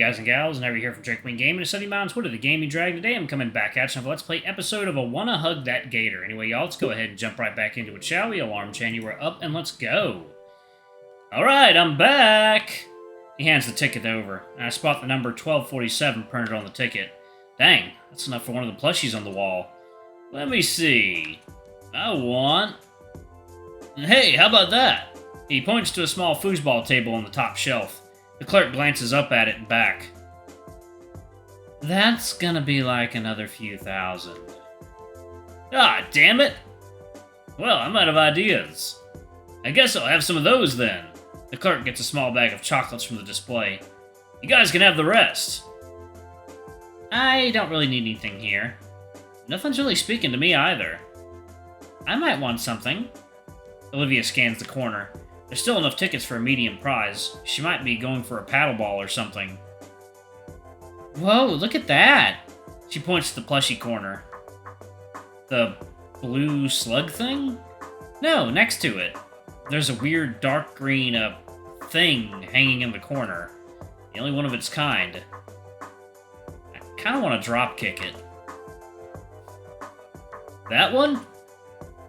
guys and gals, and over here from Drake Wing Gaming and Sunny Mountains, what are the gaming drag? Today I'm coming back at you with a Let's Play episode of a Wanna Hug That Gator. Anyway, y'all, let's go ahead and jump right back into it, shall we? Alarm chain, you are up, and let's go. Alright, I'm back! He hands the ticket over, and I spot the number 1247 printed on the ticket. Dang, that's enough for one of the plushies on the wall. Let me see. I want... Hey, how about that? He points to a small foosball table on the top shelf. The clerk glances up at it and back. That's gonna be like another few thousand. Ah, damn it! Well, I'm out of ideas. I guess I'll have some of those then. The clerk gets a small bag of chocolates from the display. You guys can have the rest. I don't really need anything here. Nothing's really speaking to me either. I might want something. Olivia scans the corner. There's still enough tickets for a medium prize. She might be going for a paddleball or something. Whoa, look at that! She points to the plushie corner. The blue slug thing? No, next to it. There's a weird dark green, thing hanging in the corner. The only one of its kind. I kinda want to drop kick it. That one?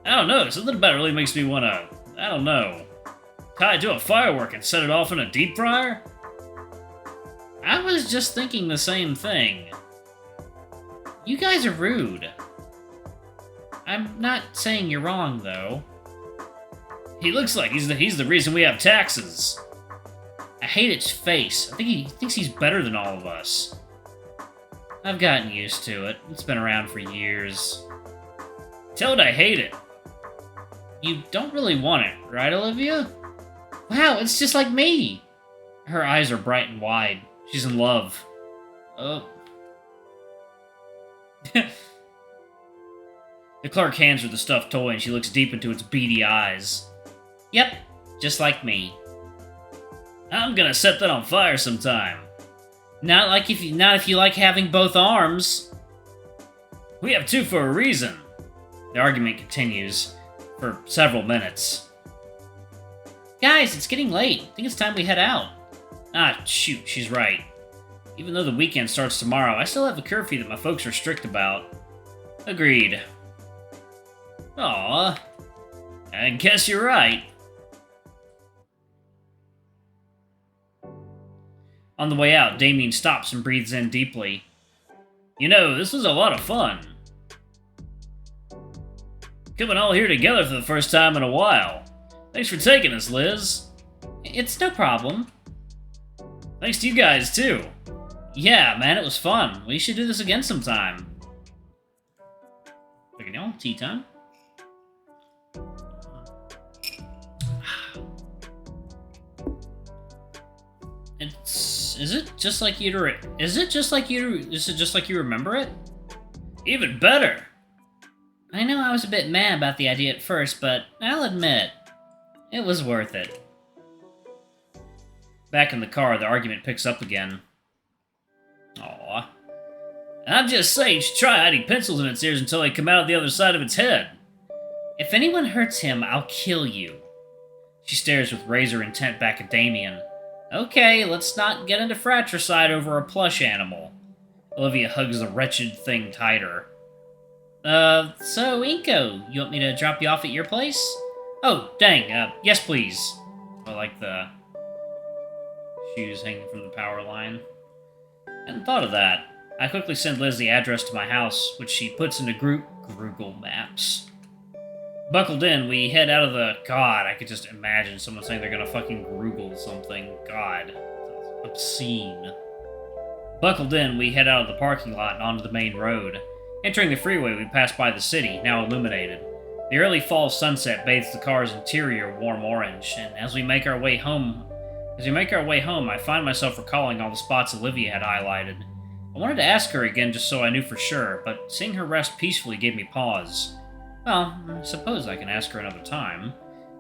I don't know, something about it really makes me wanna... I don't know. Tie it to a firework and set it off in a deep fryer? I was just thinking the same thing. You guys are rude. I'm not saying you're wrong, though. He looks like he's the reason we have taxes. I hate its face. I think he thinks he's better than all of us. I've gotten used to it. It's been around for years. Tell it I hate it. You don't really want it, right, Olivia? Wow, it's just like me! Her eyes are bright and wide. She's in love. Oh. The clerk hands her the stuffed toy and she looks deep into its beady eyes. Yep, just like me. I'm gonna set that on fire sometime. Not if you like having both arms. We have two for a reason. The argument continues for several minutes. Guys, it's getting late. I think it's time we head out. Ah, shoot, she's right. Even though the weekend starts tomorrow, I still have a curfew that my folks are strict about. Agreed. Aw, I guess you're right. On the way out, Damien stops and breathes in deeply. You know, this was a lot of fun. Coming all here together for the first time in a while. Thanks for taking us, Liz. It's no problem. Thanks to you guys, too. Yeah, man, it was fun. We should do this again sometime. Look at y'all, tea time. Is it just like you remember it? Even better. I know I was a bit mad about the idea at first, but I'll admit, it was worth it. Back in the car, the argument picks up again. Aw. I'm just saying you should try hiding pencils in its ears until they come out of the other side of its head. If anyone hurts him, I'll kill you. She stares with razor intent back at Damien. Okay, let's not get into fratricide over a plush animal. Olivia hugs the wretched thing tighter. So, Inko, you want me to drop you off at your place? Oh, dang, yes please. I like the shoes hanging from the power line. Hadn't thought of that. I quickly send Liz the address to my house, which she puts into Google Maps. Buckled in, we head out of the... God, I could just imagine someone saying they're gonna fucking Google something. God. That's obscene. Buckled in, we head out of the parking lot and onto the main road. Entering the freeway, we pass by the city, now illuminated. The early fall sunset bathes the car's interior warm orange, and as we make our way home, I find myself recalling all the spots Olivia had highlighted. I wanted to ask her again just so I knew for sure, but seeing her rest peacefully gave me pause. Well, I suppose I can ask her another time.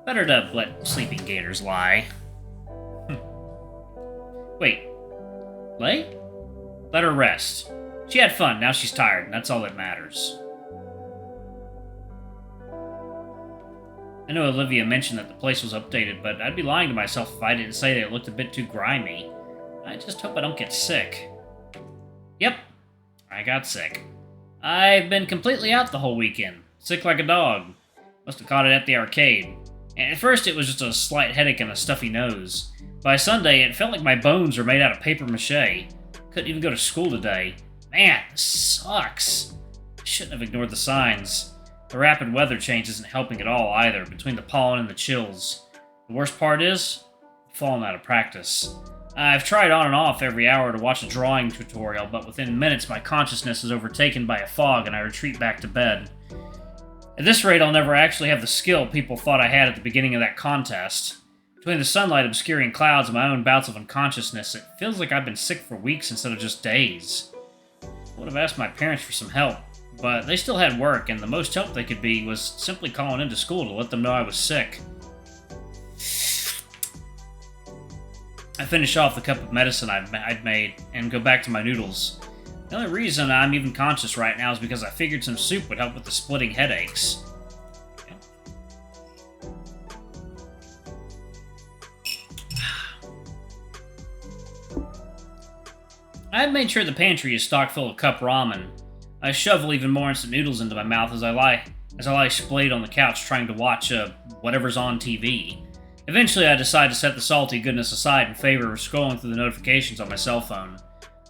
Better to let sleeping gators lie. Wait. Lay? Let her rest. She had fun, now she's tired, and that's all that matters. I know Olivia mentioned that the place was updated, but I'd be lying to myself if I didn't say that it looked a bit too grimy. I just hope I don't get sick. Yep, I got sick. I've been completely out the whole weekend. Sick like a dog. Must have caught it at the arcade. And at first it was just a slight headache and a stuffy nose. By Sunday, it felt like my bones were made out of paper mache. Couldn't even go to school today. Man, this sucks. I shouldn't have ignored the signs. The rapid weather change isn't helping at all either, between the pollen and the chills. The worst part is, I'm falling out of practice. I've tried on and off every hour to watch a drawing tutorial, but within minutes my consciousness is overtaken by a fog and I retreat back to bed. At this rate, I'll never actually have the skill people thought I had at the beginning of that contest. Between the sunlight obscuring clouds and my own bouts of unconsciousness, it feels like I've been sick for weeks instead of just days. I would have asked my parents for some help, but they still had work, and the most help they could be was simply calling into school to let them know I was sick. I finish off the cup of medicine I'd made and go back to my noodles. The only reason I'm even conscious right now is because I figured some soup would help with the splitting headaches. I've made sure the pantry is stocked full of cup ramen. I shovel even more instant noodles into my mouth as I lie splayed on the couch trying to watch whatever's on TV. Eventually, I decide to set the salty goodness aside in favor of scrolling through the notifications on my cell phone.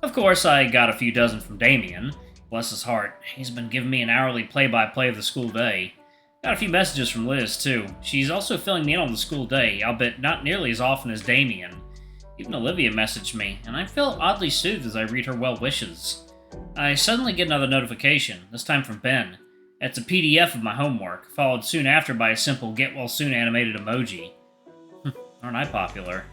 Of course, I got a few dozen from Damien. Bless his heart, he's been giving me an hourly play-by-play of the school day. Got a few messages from Liz, too. She's also filling me in on the school day, albeit not nearly as often as Damien. Even Olivia messaged me, and I feel oddly soothed as I read her well wishes. I suddenly get another notification, this time from Ben. It's a PDF of my homework, followed soon after by a simple get-well-soon animated emoji. Aren't I popular?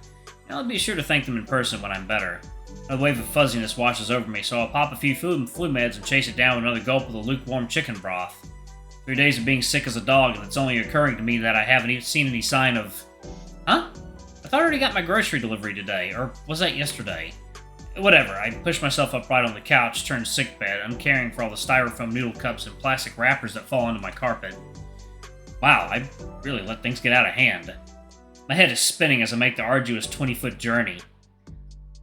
I'll be sure to thank them in person when I'm better. A wave of fuzziness washes over me, so I'll pop a few flu meds and chase it down with another gulp of the lukewarm chicken broth. 3 days of being sick as a dog, and it's only occurring to me that I haven't even seen any sign of... Huh? I thought I already got my grocery delivery today, or was that yesterday? Whatever, I push myself upright on the couch, turn sickbed, uncaring for all the styrofoam noodle cups and plastic wrappers that fall onto my carpet. Wow, I really let things get out of hand. My head is spinning as I make the arduous 20-foot journey.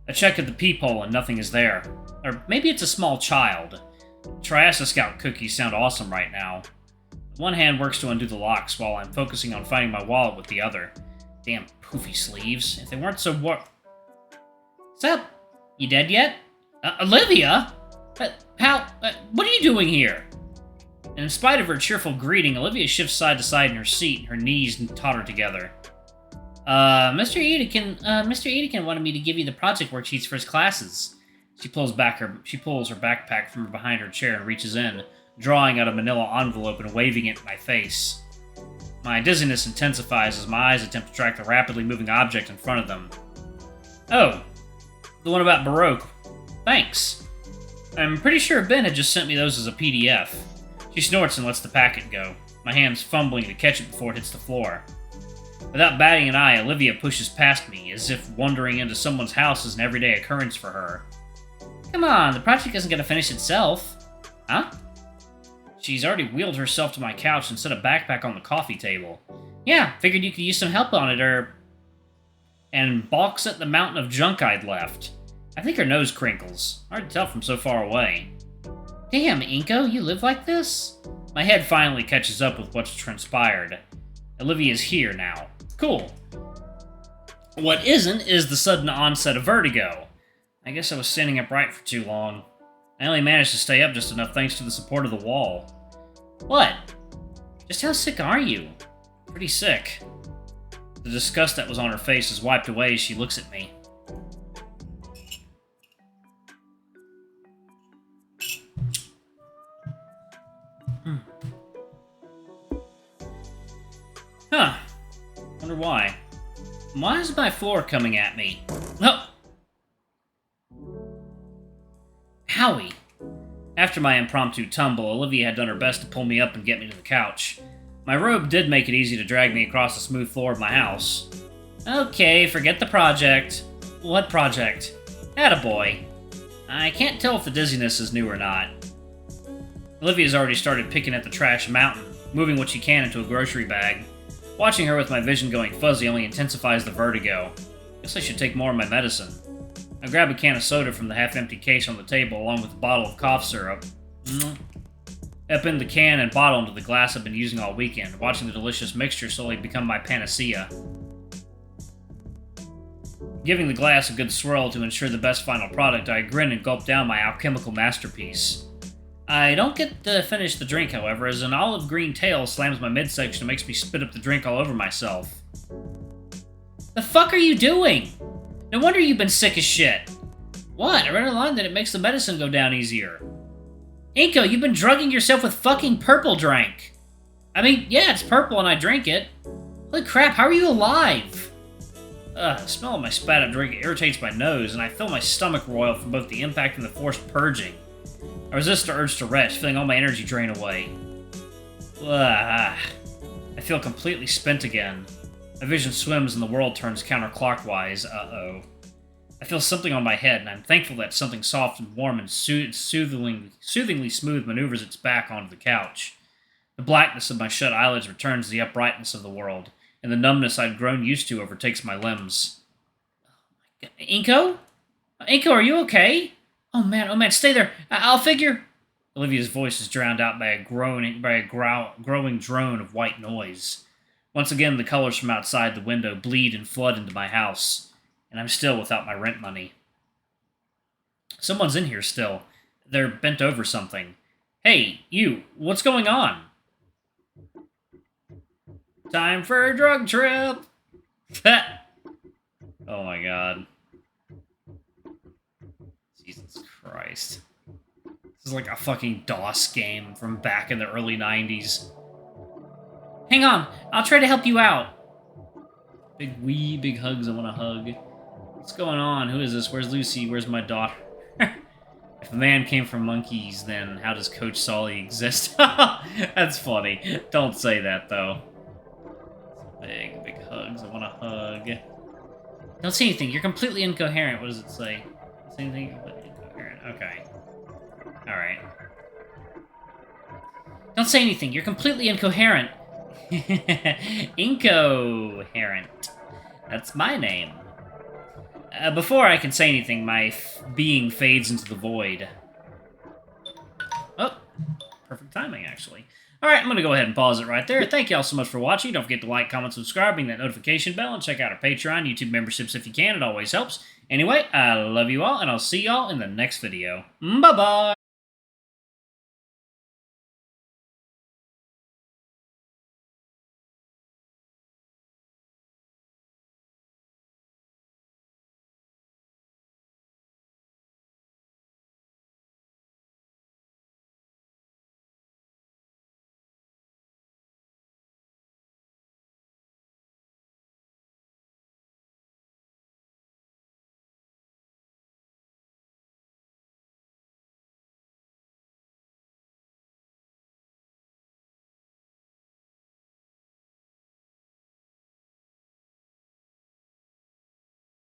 I check at the peephole and nothing is there. Or maybe it's a small child. Triassic Scout cookies sound awesome right now. One hand works to undo the locks while I'm focusing on finding my wallet with the other. Damn poofy sleeves. If they weren't so What's up? You dead yet? Olivia? Pal, what are you doing here? And in spite of her cheerful greeting, Olivia shifts side to side in her seat and her knees totter together. Mr. Edekin wanted me to give you the project worksheets for his classes. She pulls her backpack from behind her chair and reaches in, drawing out a manila envelope and waving it in my face. My dizziness intensifies as my eyes attempt to track the rapidly moving object in front of them. Oh, the one about Baroque. Thanks. I'm pretty sure Ben had just sent me those as a PDF. She snorts and lets the packet go, my hands fumbling to catch it before it hits the floor. Without batting an eye, Olivia pushes past me, as if wandering into someone's house is an everyday occurrence for her. Come on, the project isn't going to finish itself. Huh? She's already wheeled herself to my couch and set a backpack on the coffee table. Yeah, figured you could use some help on it, and balks at the mountain of junk I'd left. I think her nose crinkles. Hard to tell from so far away. Damn, Inko, you live like this? My head finally catches up with what's transpired. Olivia's here now. Cool. What isn't is the sudden onset of vertigo. I guess I was standing upright for too long. I only managed to stay up just enough thanks to the support of the wall. What? Just how sick are you? Pretty sick. The disgust that was on her face is wiped away as she looks at me. Huh. Wonder why. Why is my floor coming at me? Oh! Howie! After my impromptu tumble, Olivia had done her best to pull me up and get me to the couch. My robe did make it easy to drag me across the smooth floor of my house. Okay, forget the project. What project? Attaboy. I can't tell if the dizziness is new or not. Olivia's already started picking at the trash mountain, moving what she can into a grocery bag. Watching her with my vision going fuzzy only intensifies the vertigo. Guess I should take more of my medicine. I grab a can of soda from the half-empty case on the table, along with a bottle of cough syrup. Up in the can and bottle into the glass I've been using all weekend, watching the delicious mixture slowly become my panacea. Giving the glass a good swirl to ensure the best final product, I grin and gulp down my alchemical masterpiece. I don't get to finish the drink, however, as an olive green tail slams my midsection and makes me spit up the drink all over myself. The fuck are you doing? No wonder you've been sick as shit. What? I read online that it makes the medicine go down easier. Inko, you've been drugging yourself with fucking purple drink. I mean, yeah, it's purple and I drink it. Holy crap, how are you alive? The smell of my spat up drink irritates my nose, and I feel my stomach roil from both the impact and the forced purging. I resist the urge to rest, feeling all my energy drain away. I feel completely spent again. My vision swims and the world turns counterclockwise. Uh-oh. I feel something on my head, and I'm thankful that something soft and warm and soothingly smooth maneuvers its back onto the couch. The blackness of my shut eyelids returns to the uprightness of the world, and the numbness I'd grown used to overtakes my limbs. Inko? Inko, are you okay? Oh man, stay there. I'll figure... Olivia's voice is drowned out by a growing drone of white noise. Once again, the colors from outside the window bleed and flood into my house, and I'm still without my rent money. Someone's in here still. They're bent over something. Hey, you, what's going on? Time for a drug trip! Oh my god. Jesus Christ. This is like a fucking DOS game from back in the early 90s. Hang on, I'll try to help you out. Big hugs, I want to hug. What's going on? Who is this? Where's Lucy? Where's my daughter? If a man came from monkeys, then how does Coach Solly exist? That's funny. Don't say that, though. Big hugs, I want to hug. Don't say anything, you're completely incoherent. What does it say? Don't say anything, completely incoherent. Okay. Alright. Don't say anything, you're completely incoherent. Incoherent. That's my name. Before I can say anything, my being fades into the void. Oh, perfect timing, actually. Alright, I'm going to go ahead and pause it right there. Thank you all so much for watching. Don't forget to like, comment, subscribe, ring that notification bell, and check out our Patreon, YouTube memberships if you can. It always helps. Anyway, I love you all, and I'll see y'all in the next video. Bye-bye!